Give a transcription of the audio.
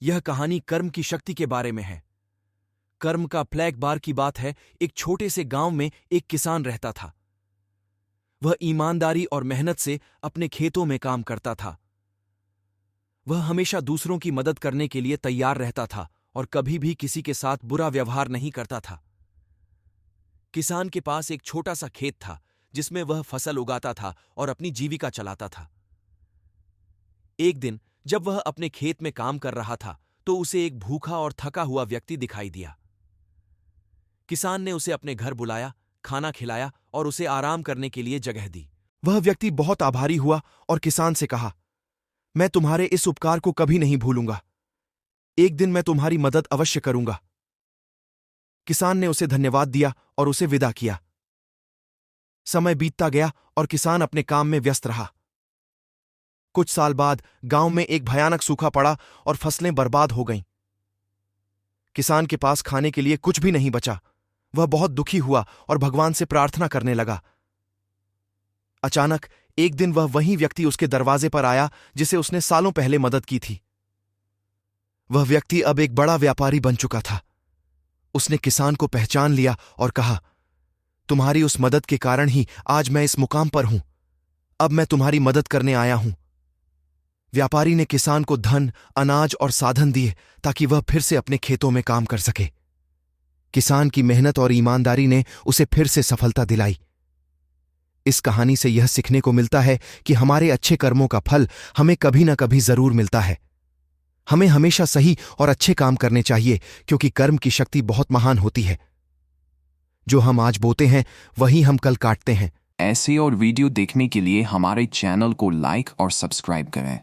यह कहानी कर्म की शक्ति के बारे में है। कर्म का फ्लैग बार की बात है। एक छोटे से गांव में एक किसान रहता था। वह ईमानदारी और मेहनत से अपने खेतों में काम करता था। वह हमेशा दूसरों की मदद करने के लिए तैयार रहता था और कभी भी किसी के साथ बुरा व्यवहार नहीं करता था। किसान के पास एक छोटा सा खेत था जिसमें वह फसल उगाता था और अपनी जीविका चलाता था। एक दिन जब वह अपने खेत में काम कर रहा था तो उसे एक भूखा और थका हुआ व्यक्ति दिखाई दिया। किसान ने उसे अपने घर बुलाया, खाना खिलाया और उसे आराम करने के लिए जगह दी। वह व्यक्ति बहुत आभारी हुआ और किसान से कहा, मैं तुम्हारे इस उपकार को कभी नहीं भूलूंगा। एक दिन मैं तुम्हारी मदद अवश्य करूंगा। किसान ने उसे धन्यवाद दिया और उसे विदा किया। समय बीतता गया और किसान अपने काम में व्यस्त रहा। कुछ साल बाद गांव में एक भयानक सूखा पड़ा और फसलें बर्बाद हो गईं। किसान के पास खाने के लिए कुछ भी नहीं बचा। वह बहुत दुखी हुआ और भगवान से प्रार्थना करने लगा। अचानक एक दिन वह वही व्यक्ति उसके दरवाजे पर आया जिसे उसने सालों पहले मदद की थी। वह व्यक्ति अब एक बड़ा व्यापारी बन चुका था। उसने किसान को पहचान लिया और कहा, तुम्हारी उस मदद के कारण ही आज मैं इस मुकाम पर हूं। अब मैं तुम्हारी मदद करने आया हूं। व्यापारी ने किसान को धन, अनाज और साधन दिए ताकि वह फिर से अपने खेतों में काम कर सके। किसान की मेहनत और ईमानदारी ने उसे फिर से सफलता दिलाई। इस कहानी से यह सीखने को मिलता है कि हमारे अच्छे कर्मों का फल हमें कभी न कभी जरूर मिलता है। हमें हमेशा सही और अच्छे काम करने चाहिए क्योंकि कर्म की शक्ति बहुत महान होती है। जो हम आज बोते हैं वही हम कल काटते हैं। ऐसे और वीडियो देखने के लिए हमारे चैनल को लाइक और सब्सक्राइब करें।